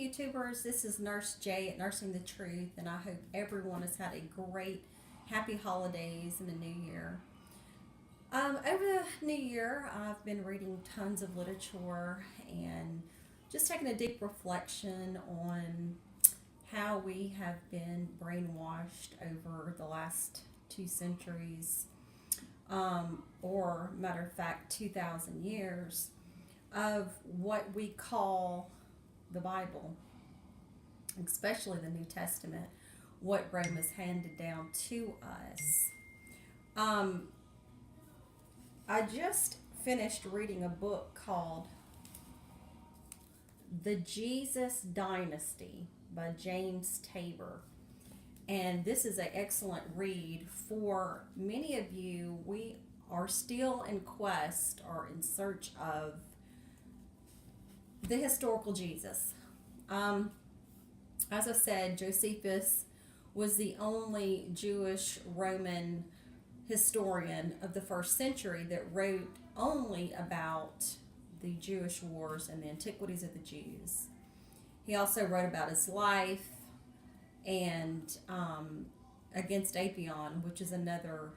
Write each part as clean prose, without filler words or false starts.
YouTubers. This is Nurse J at Nursing the Truth, and I hope everyone has had a great, happy holidays and a new year. Over the new year, I've been reading tons of literature and just taking a deep reflection on how we have been brainwashed over the last 2 centuries, or matter of fact, 2,000 years of what we call the Bible, especially the New Testament, what Rome has handed down to us. I just finished reading a book called The Jesus Dynasty by James Tabor. And this is an excellent read for many of you. We are still in quest or in search of the historical Jesus. As I said, Josephus was the only Jewish Roman historian of the first century that wrote only about the Jewish wars and the antiquities of the Jews. He also wrote about his life and Against Apion, which is another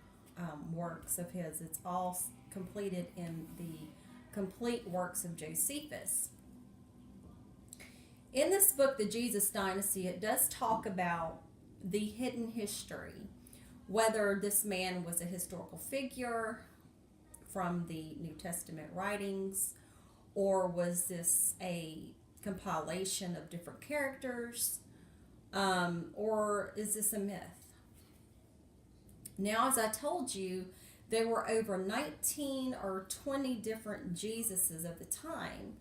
works of his. It's all completed in the complete works of Josephus. In this book, The Jesus Dynasty, it does talk about the hidden history, whether this man was a historical figure from the New Testament writings, or was this a compilation of different characters, or is this a myth? Now, as I told you, there were over 19 or 20 different Jesuses of the time.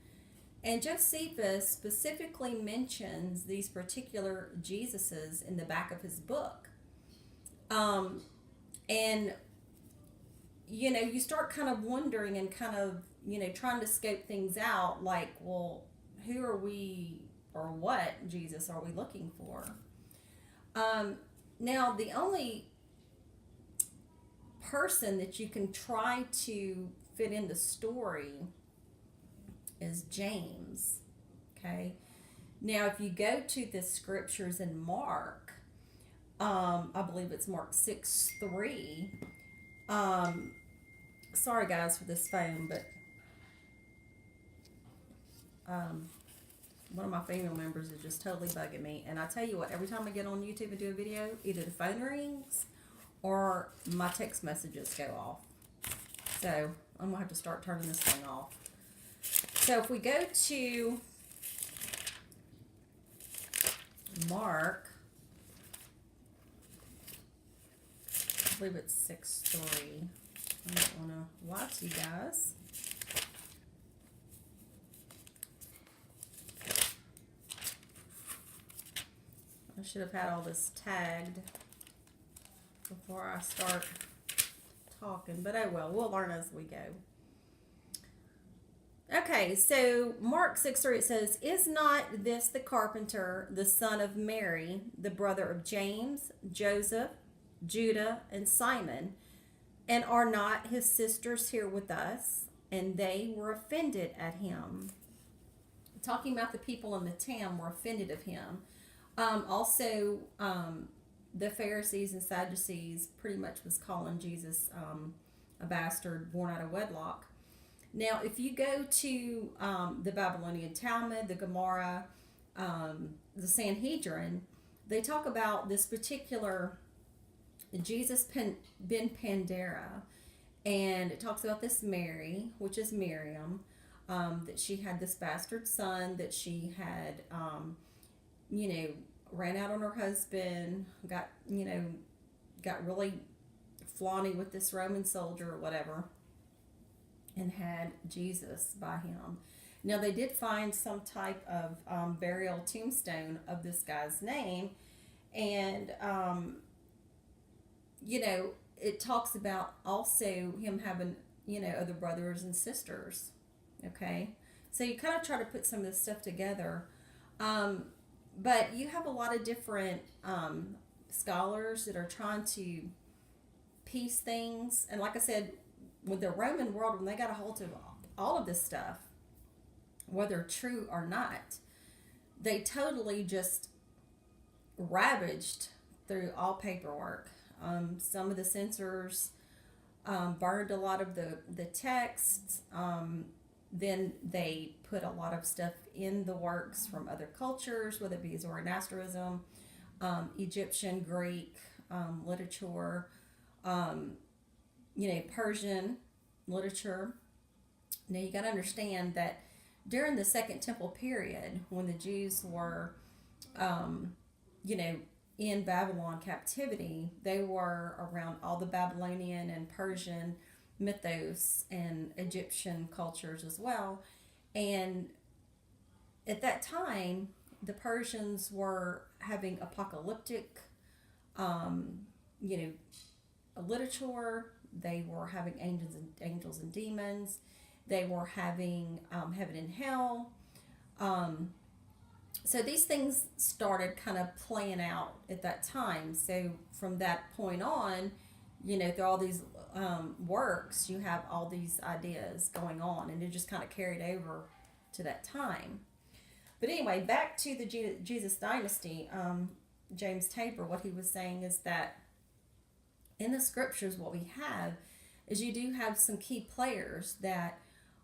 And Josephus specifically mentions these particular Jesuses in the back of his book. And, you start kind of wondering and kind of, trying to scope things out like, well, who are we or what Jesus are we looking for? Now, the only person that you can try to fit in the story is James. Okay. Now, if you go to the scriptures in Mark, I believe it's Mark 6:3. Sorry guys for this phone, but one of my family members is just totally bugging me. And I tell you what, every time I get on YouTube and do a video, either the phone rings or my text messages go off. So I'm gonna have to start turning this thing off. So if we go to Mark, I believe it's 6:3. I don't want to lie to you guys. I should have had all this tagged before I start talking, but oh well, we'll learn as we go. Okay, so Mark 6:3, it says, "Is not this the carpenter, the son of Mary, the brother of James, Joseph, Judah, and Simon? And are not his sisters here with us?" And they were offended at him. Talking about the people in the town were offended of him. The Pharisees and Sadducees pretty much was calling Jesus a bastard born out of wedlock. Now, if you go to the Babylonian Talmud, the Gemara, the Sanhedrin, they talk about this particular Jesus ben Pandera, and it talks about this Mary, which is Miriam, that she had this bastard son, that she had, ran out on her husband, got really flaunty with this Roman soldier or whatever, and had Jesus by him. Now, they did find some type of burial tombstone of this guy's name, and it talks about also him having other brothers and sisters. Okay, so you kind of try to put some of this stuff together, but you have a lot of different scholars that are trying to piece things, and like I said, with the Roman world, when they got a hold of all of this stuff, whether true or not, they totally just ravaged through all paperwork. Some of the censors burned a lot of the texts. Then they put a lot of stuff in the works from other cultures, whether it be Zoroastrianism, Egyptian, Greek literature, Persian literature. Now you got to understand that during the Second Temple period, when the Jews were, in Babylon captivity, they were around all the Babylonian and Persian mythos and Egyptian cultures as well. And at that time, the Persians were having apocalyptic, literature. They were having angels and demons. They were having heaven and hell. So these things started kind of playing out at that time. So from that point on, through all these works, you have all these ideas going on, and it just kind of carried over to that time. But anyway, back to the Jesus dynasty. James Tabor, what he was saying is that in the scriptures, what we have is you do have some key players that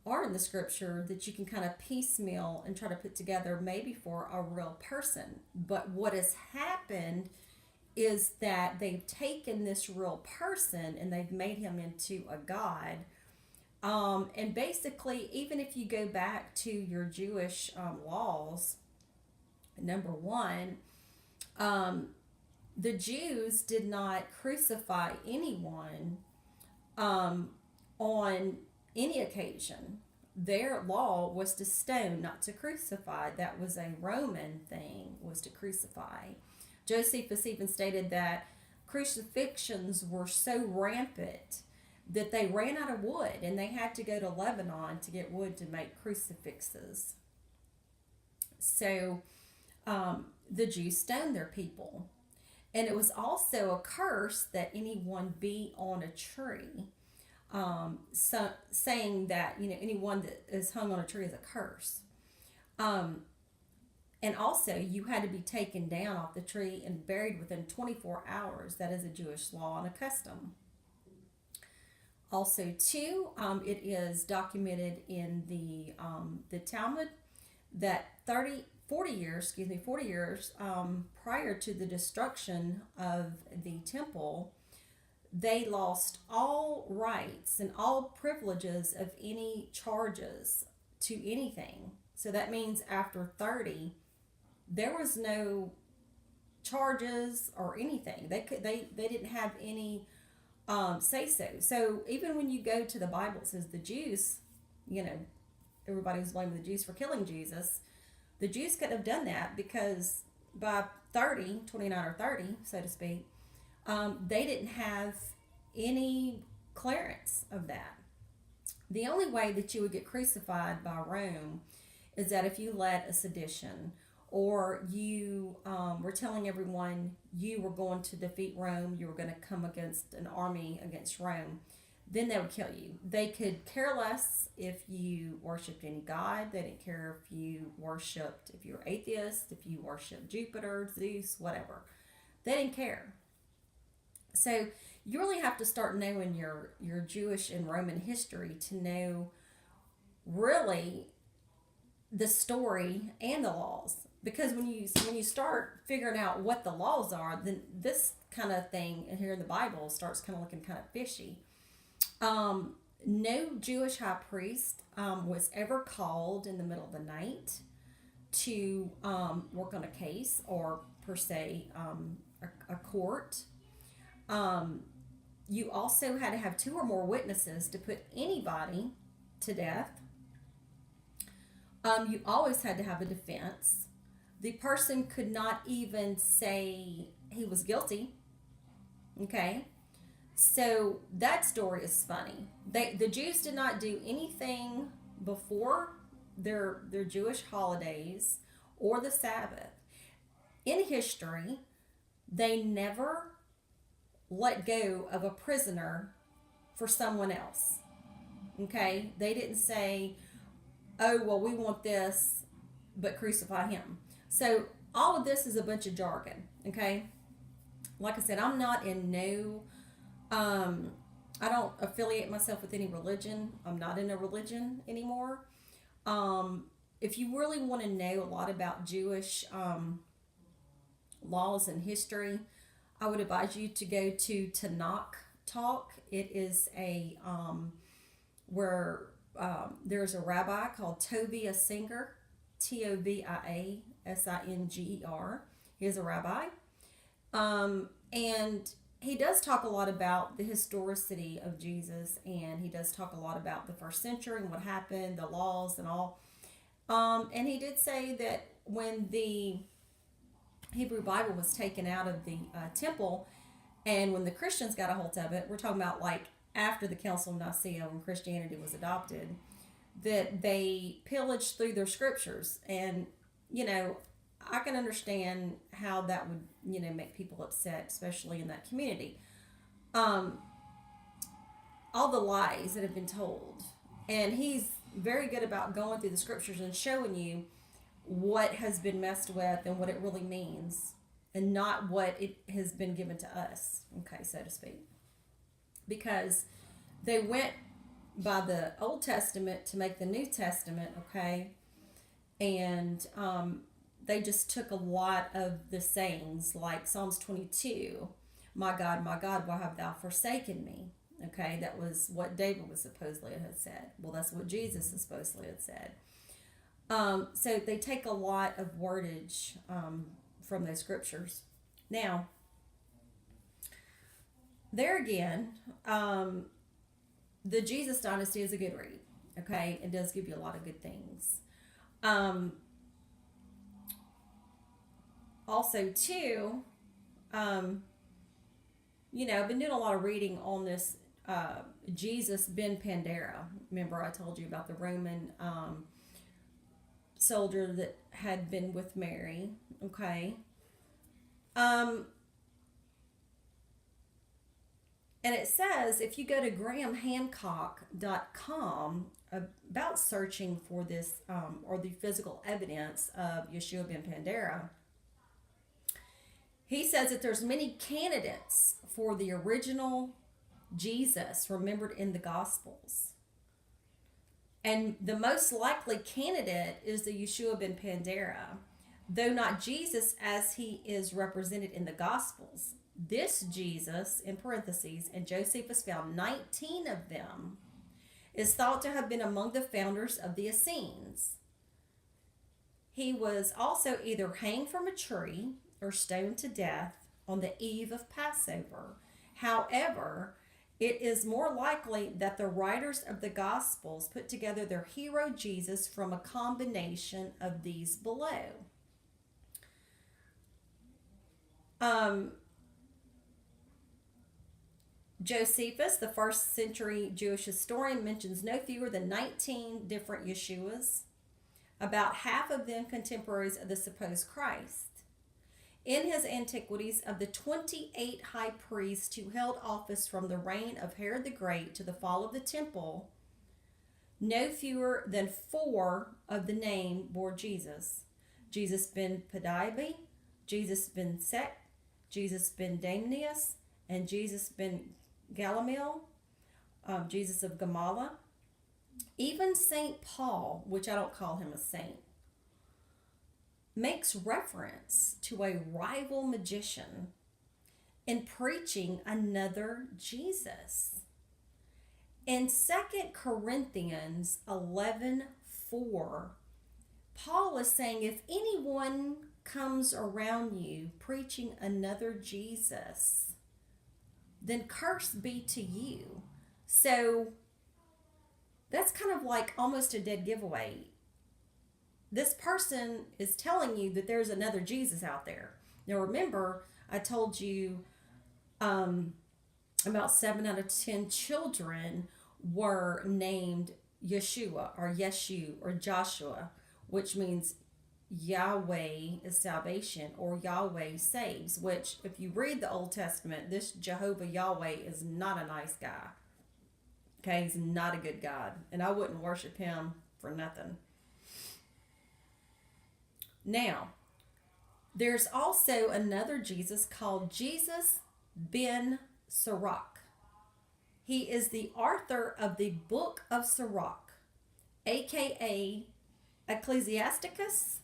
are in the scripture that you can kind of piecemeal and try to put together maybe for a real person. But what has happened is that they've taken this real person and they've made him into a god. And basically, even if you go back to your Jewish laws, number one, the Jews did not crucify anyone on any occasion. Their law was to stone, not to crucify. That was a Roman thing, was to crucify. Josephus even stated that crucifixions were so rampant that they ran out of wood and they had to go to Lebanon to get wood to make crucifixes. So the Jews stoned their people. And it was also a curse that anyone be on a tree. Saying that anyone that is hung on a tree is a curse, and also you had to be taken down off the tree and buried within 24 hours. That is a Jewish law and a custom. Also, too, it is documented in the Talmud that 40 years prior to the destruction of the temple, they lost all rights and all privileges of any charges to anything. So that means after 30, there was no charges or anything. They didn't have any say so. So even when you go to the Bible, it says the Jews, everybody was blaming the Jews for killing Jesus. The Jews couldn't have done that because by 29 or 30, so to speak, they didn't have any clearance of that. The only way that you would get crucified by Rome is that if you led a sedition or you were telling everyone you were going to defeat Rome, you were going to come against an army against Rome, then they would kill you. They could care less if you worshipped any god. They didn't care if you were atheist, if you worshipped Jupiter, Zeus, whatever. They didn't care. So you really have to start knowing your Jewish and Roman history to know really the story and the laws. Because when you start figuring out what the laws are, then this kind of thing here in the Bible starts kind of looking kind of fishy. No Jewish high priest was ever called in the middle of the night to work on a case or per se a court. You also had to have 2 or more witnesses to put anybody to death. You always had to have a defense. The person could not even say he was guilty. Okay? So that story is funny. The Jews did not do anything before their Jewish holidays or the Sabbath. In history, they never let go of a prisoner for someone else. Okay? They didn't say, oh, well, we want this, but crucify him. So all of this is a bunch of jargon, okay? Like I said, I'm not in no, I don't affiliate myself with any religion. I'm not in a religion anymore. Um, if you really want to know a lot about Jewish laws and history, I would advise you to go to Tanakh Talk. It is a where there's a rabbi called Tovia Singer, Toviasinger. He is a rabbi, and he does talk a lot about the historicity of Jesus, and he does talk a lot about the first century and what happened, the laws and all. And he did say that when the Hebrew Bible was taken out of the temple, and when the Christians got a hold of it, we're talking about like after the Council of Nicaea when Christianity was adopted, that they pillaged through their scriptures. And, you know, I can understand how that would, you know, make people upset, especially in that community. Um, all the lies that have been told. And he's very good about going through the scriptures and showing you what has been messed with and what it really means, and not what it has been given to us, okay, so to speak. Because they went by the Old Testament to make the New Testament, okay, and they just took a lot of the sayings, like Psalms 22, my God, why have thou forsaken me? Okay, that was what David was supposedly had said. Well, that's what Jesus supposedly had said. So they take a lot of wordage from those scriptures. Now, there again, the Jesus Dynasty is a good read. Okay, it does give you a lot of good things. Also, too, you know, I've been doing a lot of reading on this Jesus ben Pandera. Remember, I told you about the Roman soldier that had been with Mary. Okay. And it says, if you go to grahamhancock.com about searching for this or the physical evidence of Yeshua ben Pandera, he says that there's many candidates for the original Jesus remembered in the Gospels. And the most likely candidate is the Yeshua ben Pandera, though not Jesus as he is represented in the Gospels. This Jesus, in parentheses, and Josephus found 19 of them, is thought to have been among the founders of the Essenes. He was also either hanged from a tree or stoned to death on the eve of Passover. However, it is more likely that the writers of the Gospels put together their hero Jesus from a combination of these below. Josephus, the first century Jewish historian, mentions no fewer than 19 different Yeshuas, about half of them contemporaries of the supposed Christ. In his Antiquities, of the 28 high priests who held office from the reign of Herod the Great to the fall of the temple, no fewer than 4 of the name bore Jesus. Jesus ben Padibi, Jesus ben Sek, Jesus ben Damnius, and Jesus ben Gamaliel, Jesus of Gamala. Even St. Paul, which I don't call him a saint, makes reference to a rival magician in preaching another Jesus. In 2 Corinthians 11:4, Paul is saying, if anyone comes around you preaching another Jesus, then curse be to you. So that's kind of like almost a dead giveaway. This person is telling you that there's another Jesus out there. Now remember, I told you about 7 out of 10 children were named Yeshua or Yeshu or Joshua, which means Yahweh is salvation or Yahweh saves, which if you read the Old Testament, this Jehovah Yahweh is not a nice guy. Okay, he's not a good God, and I wouldn't worship him for nothing. Now, There's also another Jesus called Jesus ben Sirach. He is the author of the Book of Sirach, aka Ecclesiasticus,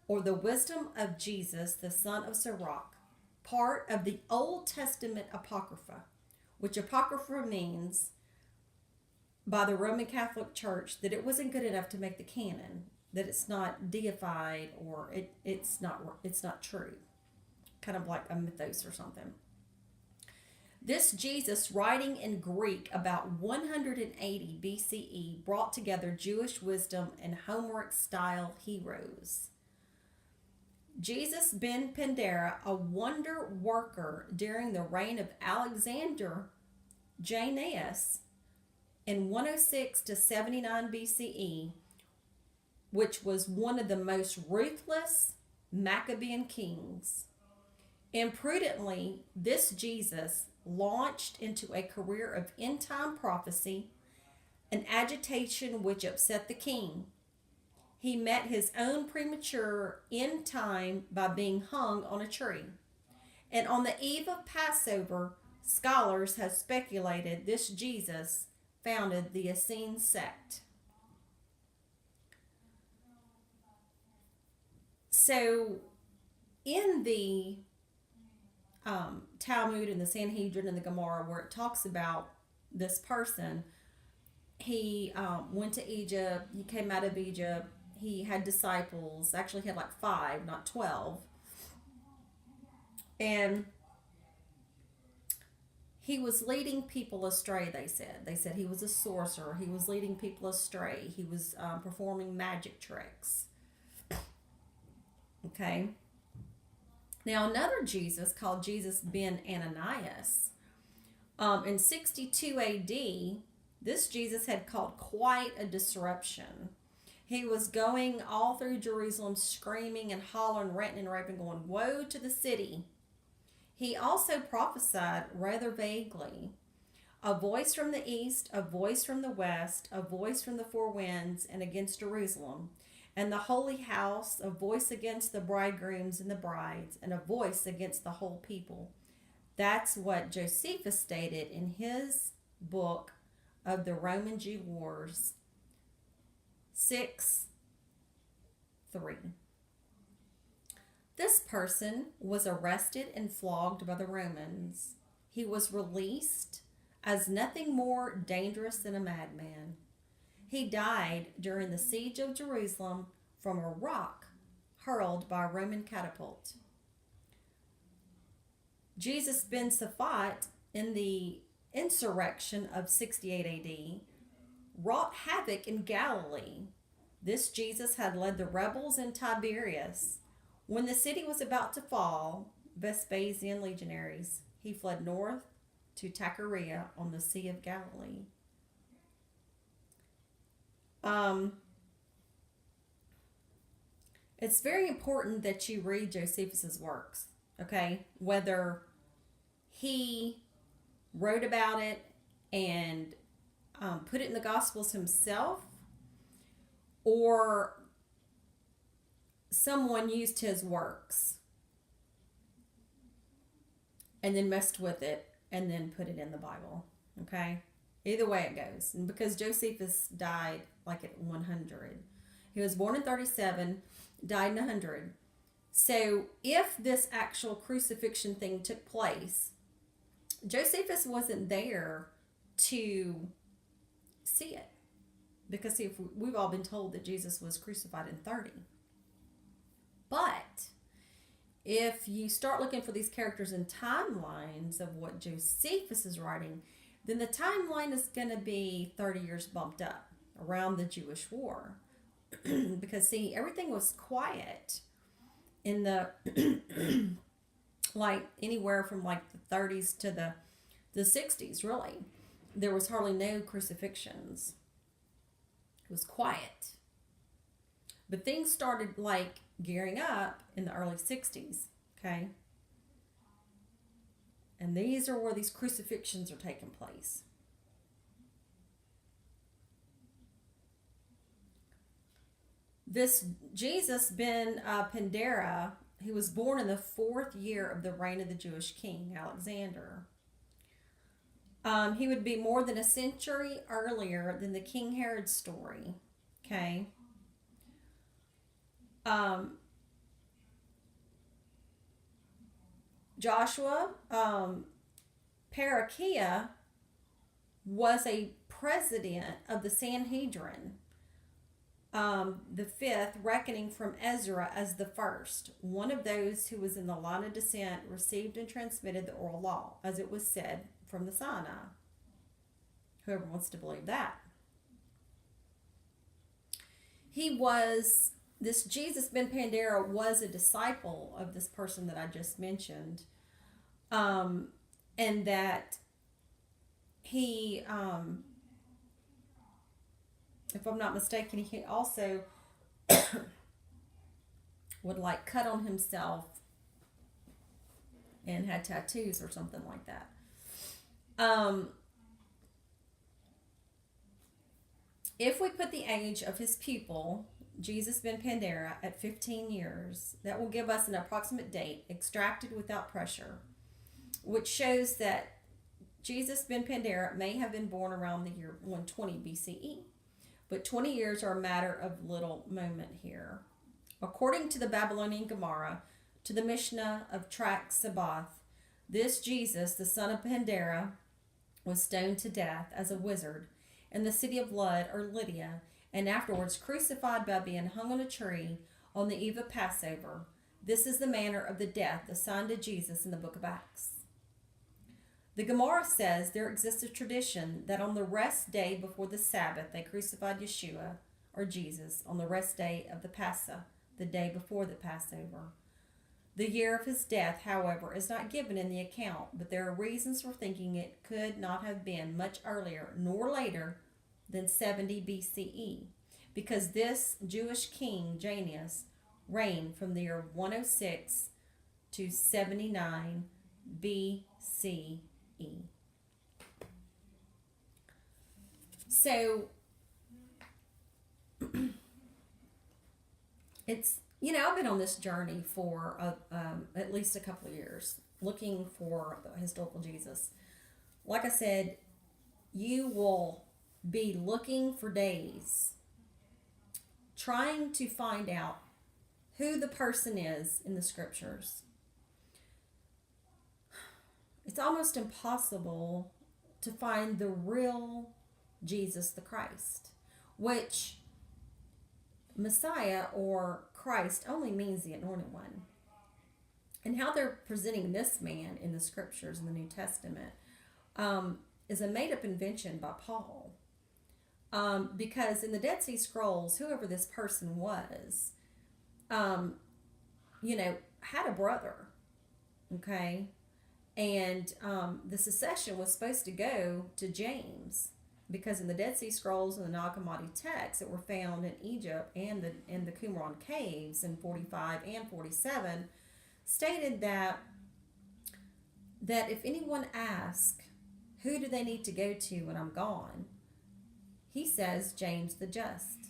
or the Wisdom of Jesus, the son of Sirach, part of the Old Testament Apocrypha, which Apocrypha means by the Roman Catholic Church that it wasn't good enough to make the canon, that it's not deified, or it's not true, kind of like a mythos or something. This Jesus, writing in Greek about 180 BCE, brought together Jewish wisdom and Homeric style heroes. Jesus ben Pandera, a wonder worker during the reign of Alexander Jannaeus in 106 to 79 BCE, which was one of the most ruthless Maccabean kings. Imprudently, this Jesus launched into a career of end-time prophecy, an agitation which upset the king. He met his own premature end time by being hung on a tree. And on the eve of Passover, scholars have speculated this Jesus founded the Essene sect. So, in the Talmud and the Sanhedrin and the Gemara, where it talks about this person, he went to Egypt, he came out of Egypt, he had disciples, actually he had like 5, not 12. And he was leading people astray, they said. They said he was a sorcerer. He was leading people astray. He was performing magic tricks. Okay. Now, another Jesus called Jesus ben Ananias, in 62 AD, this Jesus had caused quite a disruption. He was going all through Jerusalem screaming and hollering, ranting and raving, going, "Woe to the city." He also prophesied rather vaguely. A voice from the east, a voice from the west, a voice from the four winds and against Jerusalem, and the holy house, a voice against the bridegrooms and the brides, and a voice against the whole people. That's what Josephus stated in his book of the Roman Jew Wars, 6:3. This person was arrested and flogged by the Romans. He was released as nothing more dangerous than a madman. He died during the siege of Jerusalem from a rock hurled by a Roman catapult. Jesus ben Saphat, in the insurrection of 68 AD, wrought havoc in Galilee. This Jesus had led the rebels in Tiberias. When the city was about to fall, Vespasian legionaries, he fled north to Taquaria on the Sea of Galilee. It's very important that you read Josephus's works, okay? Whether he wrote about it and put it in the Gospels himself, or someone used his works and then messed with it and then put it in the Bible, okay? Either way it goes. And because Josephus died like at 100. He was born in 37, died in 100. So if this actual crucifixion thing took place, Josephus wasn't there to see it. Because see, if we've all been told that Jesus was crucified in 30. But if you start looking for these characters in timelines of what Josephus is writing, then the timeline is going to be 30 years bumped up around the Jewish War. Because see, everything was quiet in the like anywhere from like the 30s to the 60s, really. There was hardly no crucifixions. It was quiet. But things started like gearing up in the early 60s, okay? And these are where these crucifixions are taking place. This Jesus ben Pandera, He was born in the 4th year of the reign of the Jewish king, Alexander. He would be more than a century earlier than the King Herod story. Okay. Joshua, Parakia was a president of the Sanhedrin, the 5th, reckoning from Ezra as the first. One of those who was in the line of descent received and transmitted the oral law, as it was said, from the Sinai. Whoever wants to believe that. This Jesus ben Pandera was a disciple of this person that I just mentioned. And that he, if I'm not mistaken, he also would like cut on himself and had tattoos or something like that. If we put the age of his pupil, Jesus ben Pandera, at 15 years, that will give us an approximate date extracted without pressure, which shows that Jesus ben Pandera may have been born around the year 120 BCE. But 20 years are a matter of little moment here. According to the Babylonian Gemara, to the Mishnah of Trak Sabath, this Jesus, the son of Pandera, was stoned to death as a wizard in the city of Lud or Lydia, and afterwards crucified by being hung on a tree on the eve of Passover. This is the manner of the death assigned to Jesus in the book of Acts. The Gemara says there exists a tradition that on the rest day before the Sabbath, they crucified Yeshua, or Jesus, on the rest day of the Passa, the day before the Passover. The year of his death, however, is not given in the account, but there are reasons for thinking it could not have been much earlier nor later than 70 BCE, because this Jewish king, Janus, reigned from the year 106 to 79 BCE. So, it's, I've been on this journey for at least a couple of years, looking for the historical Jesus. Like I said, you will be looking for days, trying to find out who the person is in the scriptures. It's almost impossible to find the real Jesus the Christ, which Messiah or Christ only means the anointed one. And how they're presenting this man in the scriptures in the New Testament is a made-up invention by Paul. Because in the Dead Sea Scrolls, whoever this person was, had a brother, okay? And the succession was supposed to go to James, because in the Dead Sea Scrolls and the Nag Hammadi texts that were found in Egypt and in the Qumran caves in 45 and 47, stated that if anyone asks, who do they need to go to when I'm gone? He says James the Just.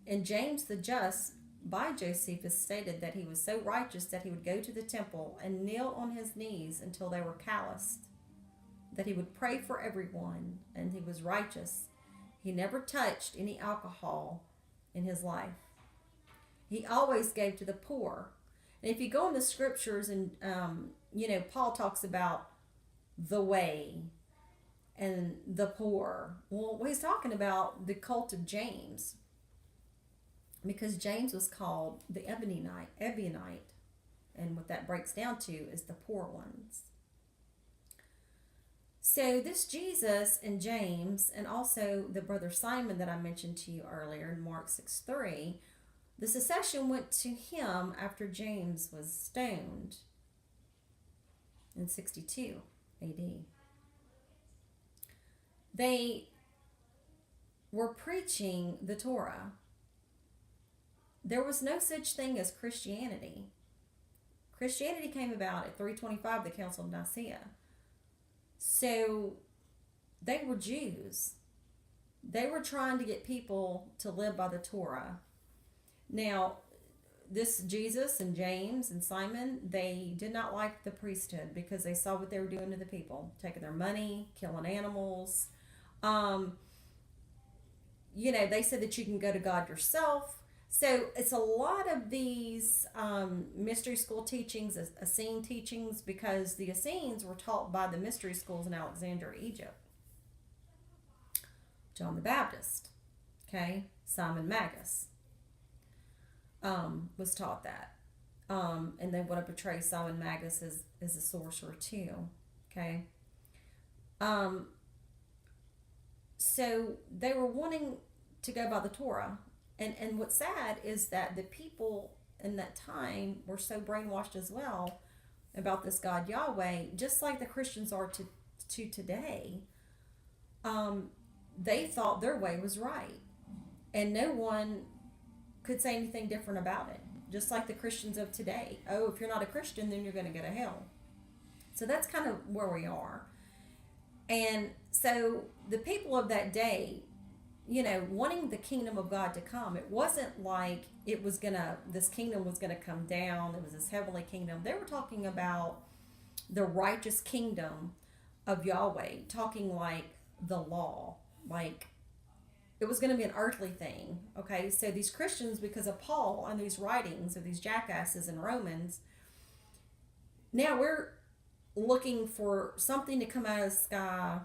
And James the Just, by Josephus, stated that he was so righteous that he would go to the temple and kneel on his knees until they were calloused, that he would pray for everyone, and he was righteous. He never touched any alcohol in his life. He always gave to the poor. And if you go in the scriptures and, Paul talks about the way and the poor. Well, he's talking about the cult of James, because James was called the Ebionite, and what that breaks down to is the poor ones. So this Jesus and James, and also the brother Simon that I mentioned to you earlier in Mark 6:3, the succession went to him after James was stoned in 62 AD. They were preaching the Torah. There was no such thing as Christianity. Christianity came about at 325, the Council of Nicaea. So they were Jews. They were trying to get people to live by the Torah. Now, this Jesus and James and Simon, they did not like the priesthood because they saw what they were doing to the people, taking their money, killing animals. Um, they said that you can go to God yourself. So it's a lot of these mystery school teachings, Essene teachings, because the Essenes were taught by the mystery schools in Alexandria, Egypt. John the Baptist, okay, Simon Magus was taught that. And they want to portray Simon Magus as a sorcerer too, okay. So they were wanting to go by the Torah. And what's sad is that the people in that time were so brainwashed as well about this God Yahweh, just like the Christians are to today. They thought their way was right. And no one could say anything different about it. Just like the Christians of today. Oh, if you're not a Christian, then you're going to go to hell. So that's kind of where we are. And so the people of that day, wanting the kingdom of God to come, it wasn't like this kingdom was gonna come down. It was this heavenly kingdom. They were talking about the righteous kingdom of Yahweh, talking like the law, like it was gonna be an earthly thing. Okay, so these Christians, because of Paul and these writings of these jackasses in Romans, now we're looking for something to come out of the sky,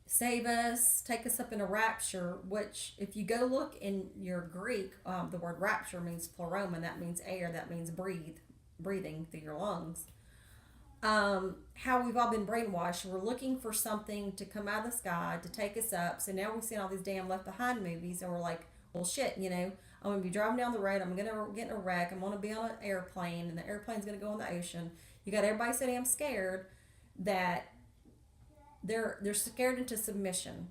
save us, take us up in a rapture, which if you go look in your Greek, the word rapture means pleroma, that means air, that means breathing through your lungs. How we've all been brainwashed. We're looking for something to come out of the sky to take us up. So now we've seen all these damn Left Behind movies and we're like, well shit, I'm going to be driving down the road, I'm going to get in a wreck, I'm going to be on an airplane and the airplane's going to go in the ocean. You got everybody so damn scared that they're scared into submission.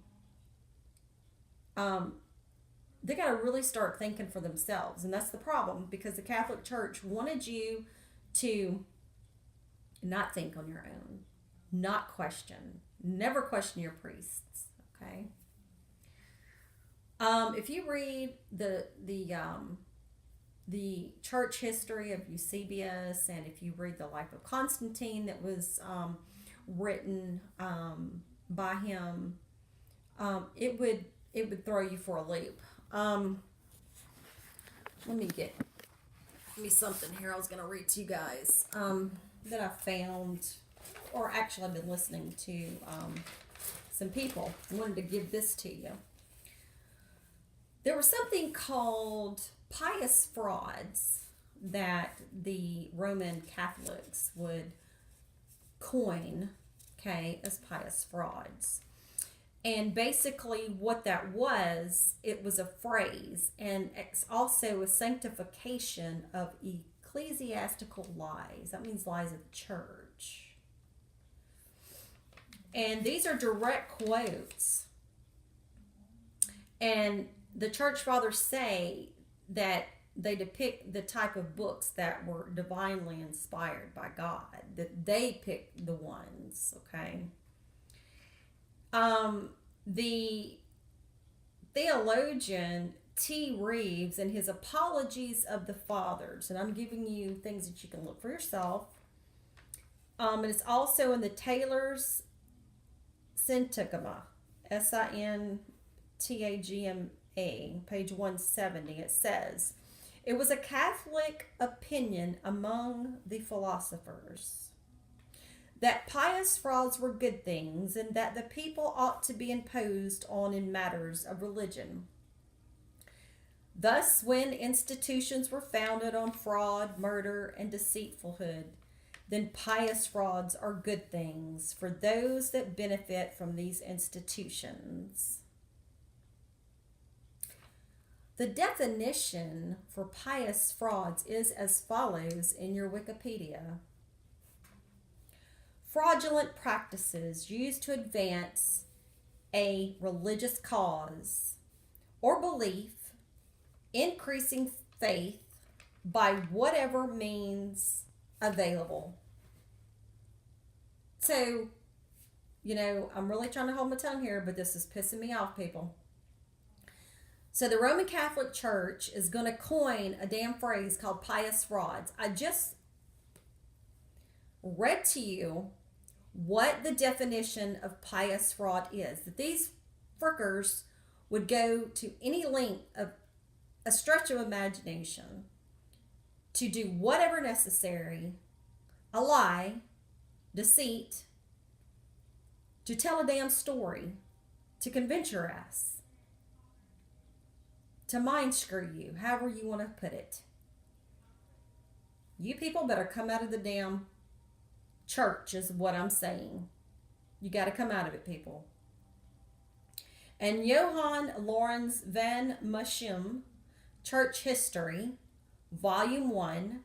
They got to really start thinking for themselves, and that's the problem, because the Catholic Church wanted you to not think on your own, not question, never question your priests. Okay. If you read the church history of Eusebius, and if you read the life of Constantine that was written by him, it would throw you for a loop. Let me get me something here I was going to read to you guys that I found, or actually I've been listening to some people. I wanted to give this to you. There was something called pious frauds that the Roman Catholics would coin, okay, as pious frauds. And basically what that was, it was a phrase, and it's also a sanctification of ecclesiastical lies. That means lies of the church. And these are direct quotes. And the church fathers say that they depict the type of books that were divinely inspired by God, that they picked the ones, okay? The theologian T. Reeves, in his Apologies of the Fathers, and I'm giving you things that you can look for yourself, and it's also in the Taylor's Syntagma, Sintagma, page 170, it says, "It was a Catholic opinion among the philosophers that pious frauds were good things, and that the people ought to be imposed on in matters of religion. Thus, when institutions were founded on fraud, murder, and deceitfulhood, then pious frauds are good things for those that benefit from these institutions." The definition for pious frauds is as follows in your Wikipedia. Fraudulent practices used to advance a religious cause or belief, increasing faith by whatever means available. So, I'm really trying to hold my tongue here, but this is pissing me off, people. So the Roman Catholic Church is going to coin a damn phrase called pious frauds. I just read to you what the definition of pious fraud is. That these frickers would go to any length of a stretch of imagination to do whatever necessary, a lie, deceit, to tell a damn story, to convince your ass, to mind screw you, however you want to put it. You people better come out of the damn church is what I'm saying. You got to come out of it, people. And Johann Lorenz van Muschem, Church History, Volume 1,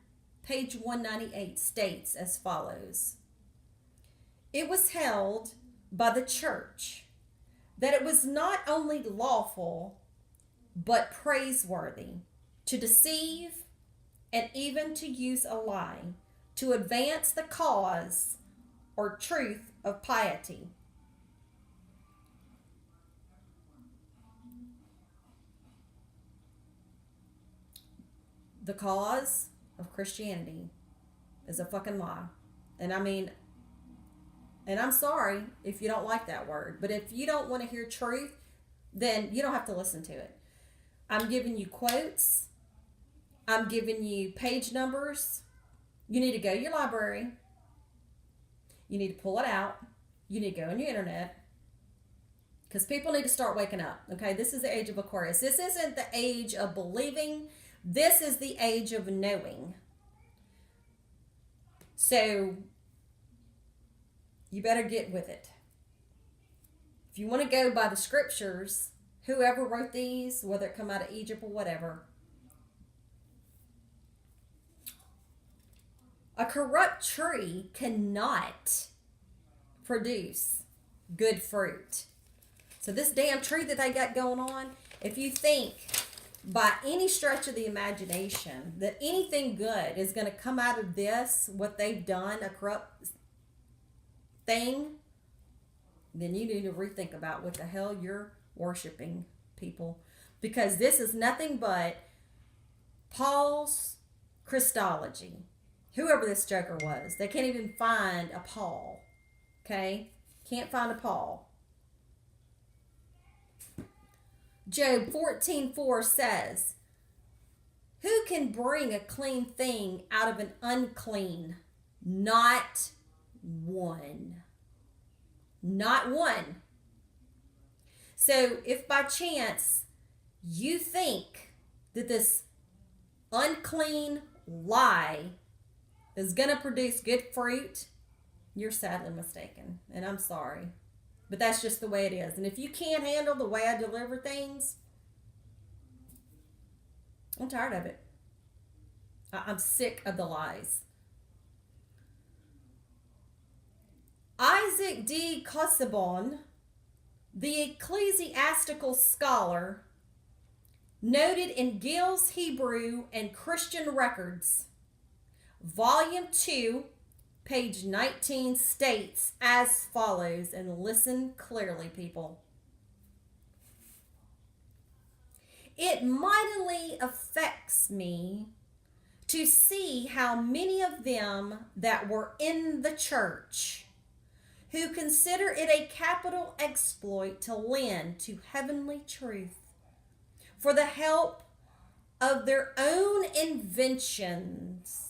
page 198, states as follows. It was held by the church that it was not only lawful, but praiseworthy to deceive and even to use a lie to advance the cause or truth of piety. The cause of Christianity is a fucking lie. And I mean, and I'm sorry if you don't like that word, but if you don't want to hear truth, then you don't have to listen to it. I'm giving you quotes. I'm giving you page numbers. You need to go to your library. You need to pull it out. You need to go on your internet. Because people need to start waking up. Okay, this is the age of Aquarius. This isn't the age of believing. This is the age of knowing. So, you better get with it. If you want to go by the scriptures, whoever wrote these, whether it come out of Egypt or whatever, a corrupt tree cannot produce good fruit. So this damn tree that they got going on, if you think by any stretch of the imagination that anything good is going to come out of this, what they've done, a corrupt thing, then you need to rethink about what the hell you're worshiping, people. Because this is nothing but Paul's Christology. Whoever this joker was, they can't even find a Paul. Okay? Can't find a Paul. Job 14:4 says, who can bring a clean thing out of an unclean? Not one. Not one. So if by chance you think that this unclean lie is going to produce good fruit, you're sadly mistaken. And I'm sorry. But that's just the way it is. And if you can't handle the way I deliver things, I'm tired of it. I'm sick of the lies. Isaac D. Casaubon, the ecclesiastical scholar, noted in Gill's Hebrew and Christian Records, Volume 2, page 19, states as follows, and listen clearly, people. It mightily affects me to see how many of them that were in the church, who consider it a capital exploit to lend to heavenly truth for the help of their own inventions,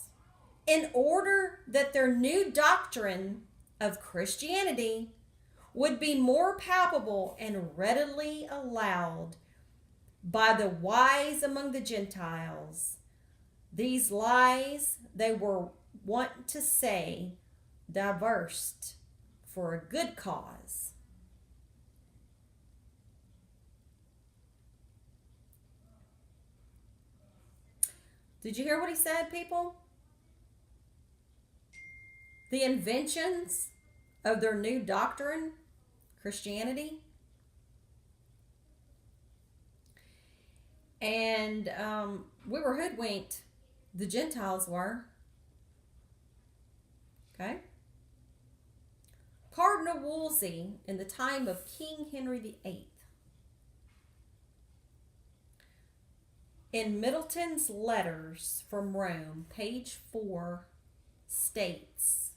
in order that their new doctrine of Christianity would be more palpable and readily allowed by the wise among the Gentiles. These lies they were wont to say, diversed for a good cause. Did you hear what he said, people? The inventions of their new doctrine, Christianity. And we were hoodwinked. The Gentiles were. Okay? Cardinal Wolsey, in the time of King Henry VIII, In Middleton's Letters from Rome, page 4 states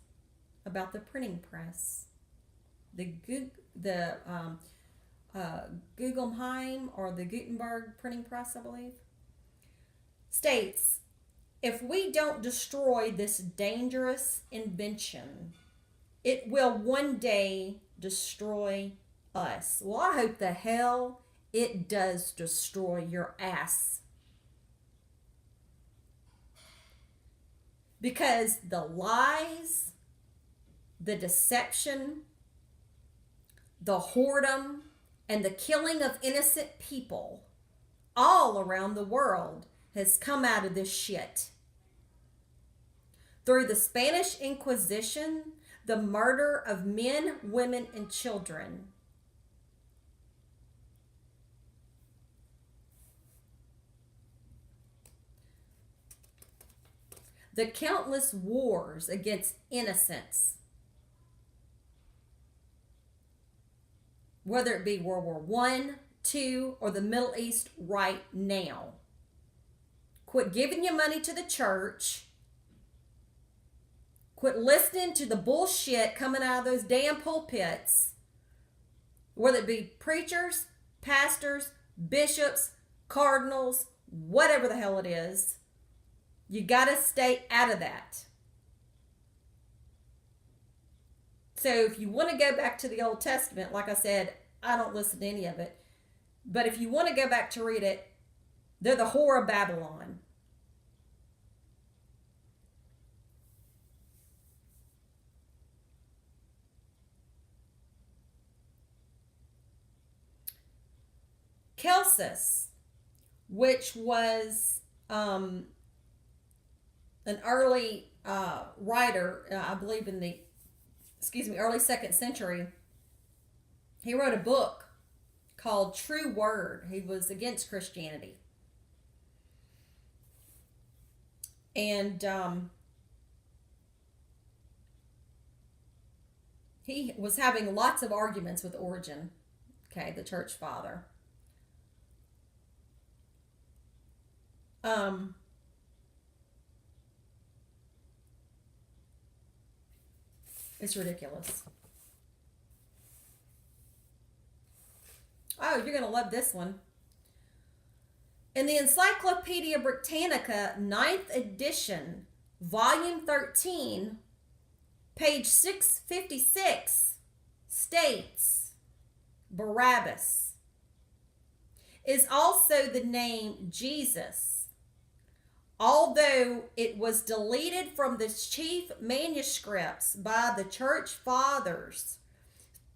about the printing press. The Guggenheim or the Gutenberg printing press, I believe, states, if we don't destroy this dangerous invention, it will one day destroy us. Well, I hope the hell it does destroy your ass. Because the lies, the deception, the whoredom, and the killing of innocent people all around the world has come out of this shit. Through the Spanish Inquisition, the murder of men, women, and children. The countless wars against innocents, whether it be World War I, II, or the Middle East right now. Quit giving your money to the church. Quit listening to the bullshit coming out of those damn pulpits, whether it be preachers, pastors, bishops, cardinals, whatever the hell it is. You got to stay out of that. So if you want to go back to the Old Testament, like I said, I don't listen to any of it. But if you want to go back to read it, they're the whore of Babylon. Celsus, which was an early writer, I believe in the, early 2nd century, he wrote a book called True Word. He was against Christianity. And he was having lots of arguments with Origen, okay, the church father. It's ridiculous. Oh, you're going to love this one. In the Encyclopedia Britannica, 9th edition, volume 13, page 656, states, Barabbas is also the name Jesus, although it was deleted from the chief manuscripts by the church fathers,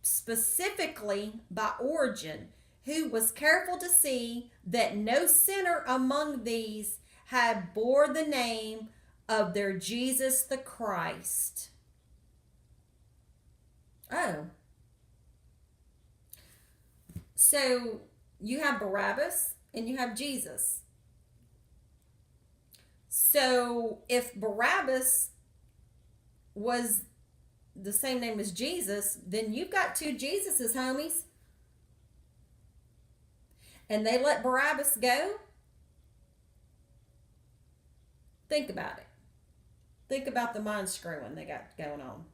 specifically by Origen, who was careful to see that no sinner among these had bore the name of their Jesus the Christ. Oh. So you have Barabbas and you have Jesus. So if Barabbas was the same name as Jesus, then you've got two Jesuses, homies. And they let Barabbas go? Think about it. Think about the mind screwing they got going on.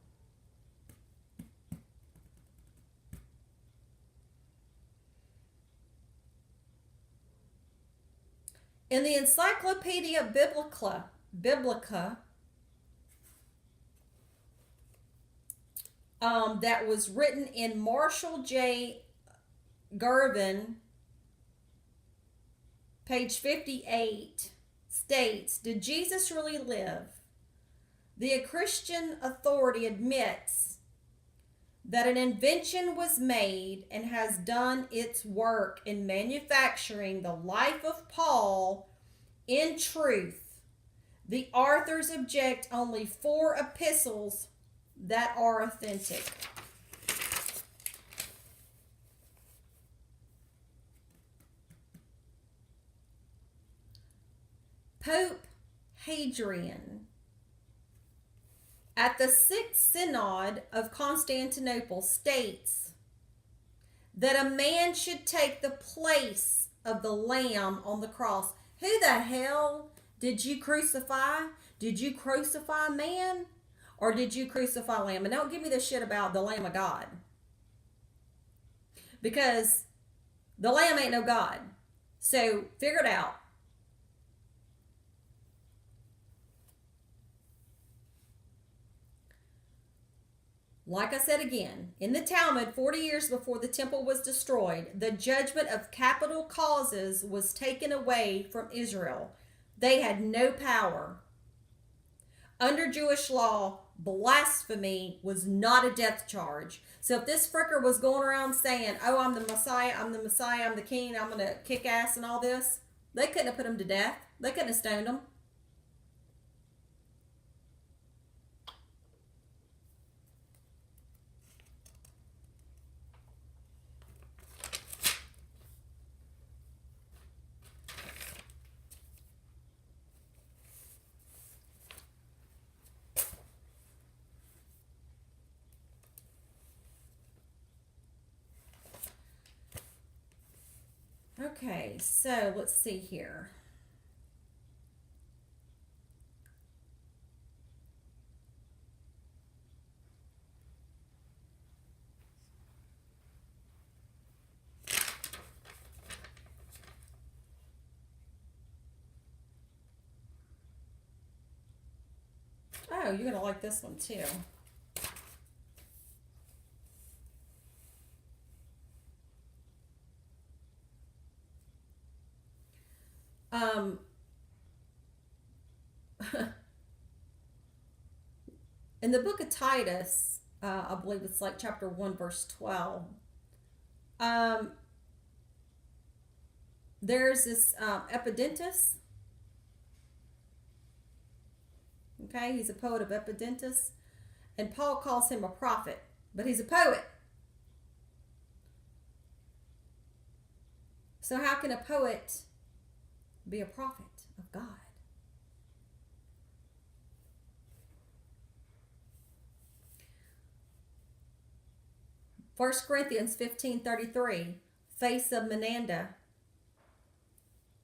In the Encyclopedia Biblica, that was written in Marshall J. Girvin, page 58, states, did Jesus really live? The Christian Authority admits that an invention was made and has done its work in manufacturing the life of Paul in truth. The authors object only 4 epistles that are authentic. Pope Hadrian, at the 6th Synod of Constantinople, states that a man should take the place of the Lamb on the cross. Who the hell did you crucify? Did you crucify man? Or did you crucify lamb? And don't give me this shit about the Lamb of God. Because the lamb ain't no God. So figure it out. Like I said again, in the Talmud, 40 years before the temple was destroyed, the judgment of capital causes was taken away from Israel. They had no power. Under Jewish law, blasphemy was not a death charge. So if this fricker was going around saying, oh, I'm the Messiah, I'm the king, I'm going to kick ass and all this, they couldn't have put him to death. They couldn't have stoned him. Okay, so let's see here. Oh, you're going to like this one too. In the book of Titus, I believe it's like chapter 1, verse 12, there's this Epidentus. Okay, he's a poet of Epidentus. And Paul calls him a prophet, but he's a poet. So how can a poet be a prophet of God? 1 Corinthians 15:33, face of Menander.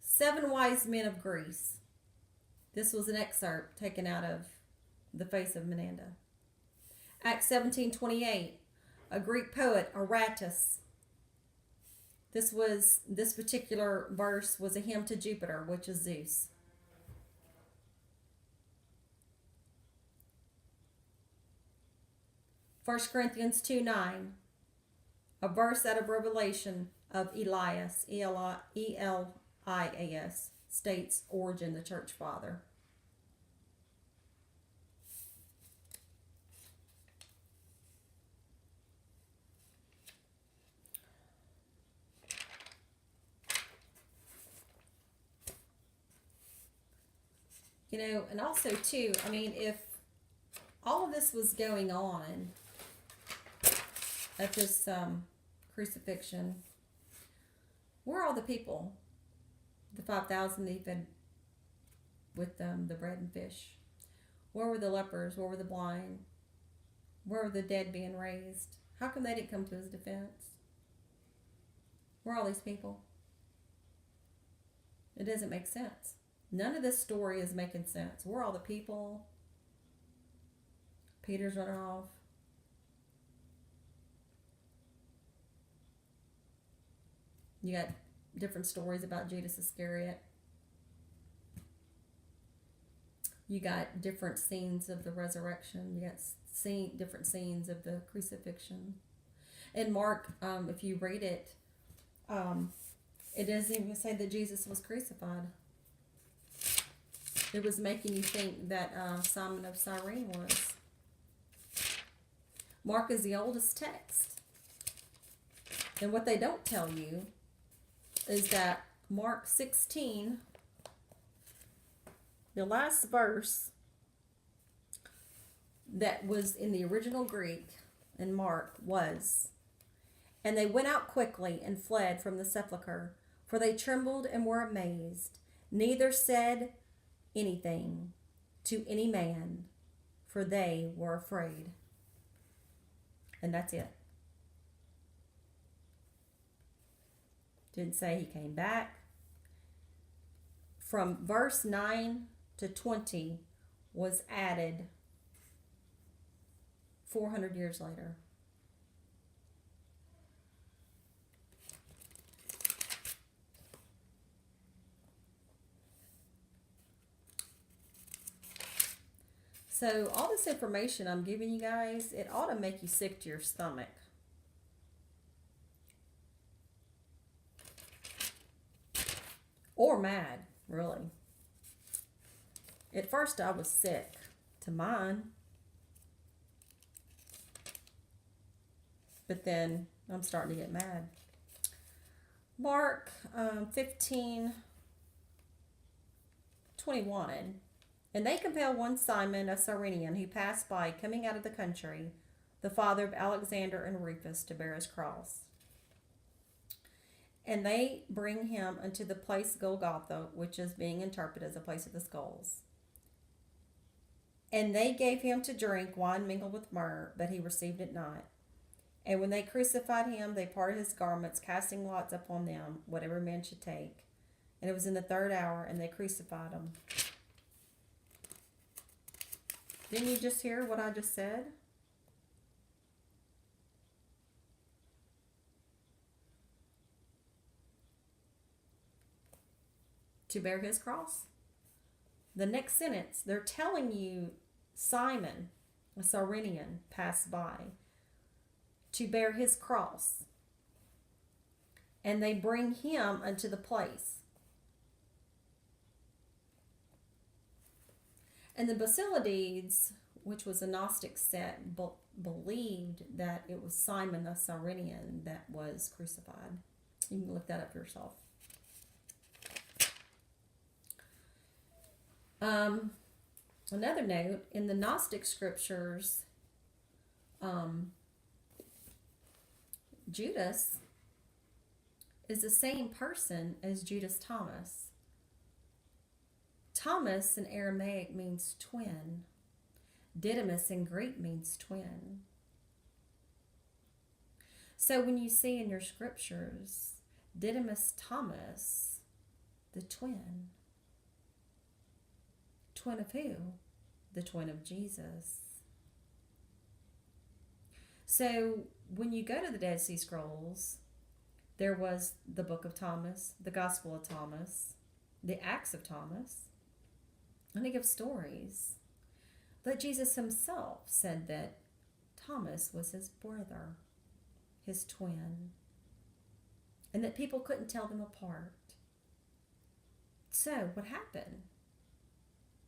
7 wise men of Greece. This was an excerpt taken out of the face of Menander. Acts 17:28, a Greek poet, Aratus. This particular verse was a hymn to Jupiter, which is Zeus. First Corinthians 2:9, a verse out of Revelation of Elias, Elias, states Origen, the church father. You know, and also too, I mean, if all of this was going on at this crucifixion, where are all the people? The 5,000 that he fed with the bread and fish. Where were the lepers? Where were the blind? Where were the dead being raised? How come they didn't come to his defense? Where are all these people? It doesn't make sense. None of this story is making sense. Where are all the people? Peter's running off. You got different stories about Judas Iscariot. You got different scenes of the resurrection. You got different scenes of the crucifixion. In Mark, if you read it, it doesn't even say that Jesus was crucified. It was making you think that Simon of Cyrene was. Mark is the oldest text. And what they don't tell you is that Mark 16, the last verse that was in the original Greek in Mark was, and they went out quickly and fled from the sepulchre, for they trembled and were amazed, neither said anything to any man, for they were afraid. And that's it. Didn't say he came back. from verse 9 to 20 was added 400 years later. So all this information I'm giving you guys, it ought to make you sick to your stomach. Or mad, really. At first I was sick to mine. But then I'm starting to get mad. Mark 15:21. And they compelled one Simon, a Cyrenian, who passed by, coming out of the country, the father of Alexander and Rufus, to bear his cross. And they bring him unto the place Golgotha, which is being interpreted as a place of the skulls. And they gave him to drink wine mingled with myrrh, but he received it not. And when they crucified him, they parted his garments, casting lots upon them, whatever man should take. And it was in the 3rd hour, and they crucified him. Didn't you just hear what I just said? To bear his cross. The next sentence, they're telling you Simon, a Cyrenian, passed by to bear his cross. And they bring him unto the place. And the Basilides, which was a Gnostic sect, believed that it was Simon the Cyrenian that was crucified. You can look that up yourself. Another note, in the Gnostic scriptures, Judas is the same person as Judas Thomas. Thomas in Aramaic means twin. Didymus in Greek means twin. So when you see in your scriptures, Didymus Thomas, the twin. Twin of who? The twin of Jesus. So when you go to the Dead Sea Scrolls, there was the Book of Thomas, the Gospel of Thomas, the Acts of Thomas, and they give stories. But Jesus himself said that Thomas was his brother, his twin, and that people couldn't tell them apart. So what happened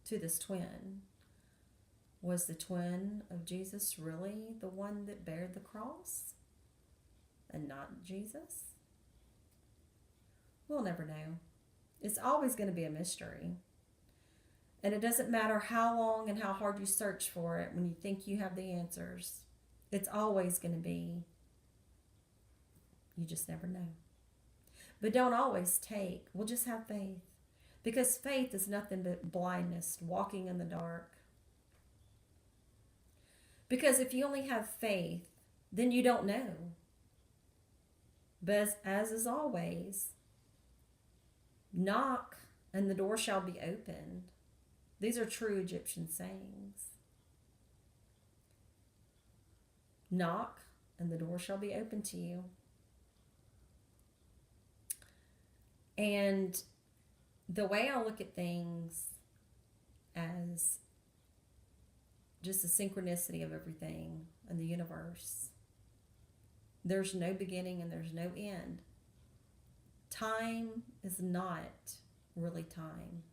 to this twin? Was the twin of Jesus really the one that bared the cross and not Jesus? We'll never know. It's always going to be a mystery. And it doesn't matter how long and how hard you search for it when you think you have the answers. It's always going to be, you just never know. But don't always take, we'll just have faith. Because faith is nothing but blindness, walking in the dark. Because if you only have faith, then you don't know. But as is always, knock and the door shall be opened. These are true Egyptian sayings. Knock and the door shall be open to you. And the way I look at things as just the synchronicity of everything in the universe. There's no beginning and there's no end. Time is not really time.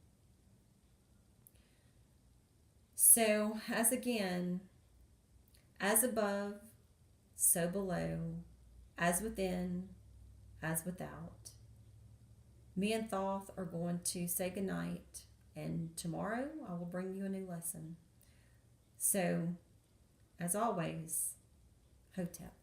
So, as again, as above, so below, as within, as without. Me and Thoth are going to say goodnight, and tomorrow I will bring you a new lesson. So, as always, Hotep.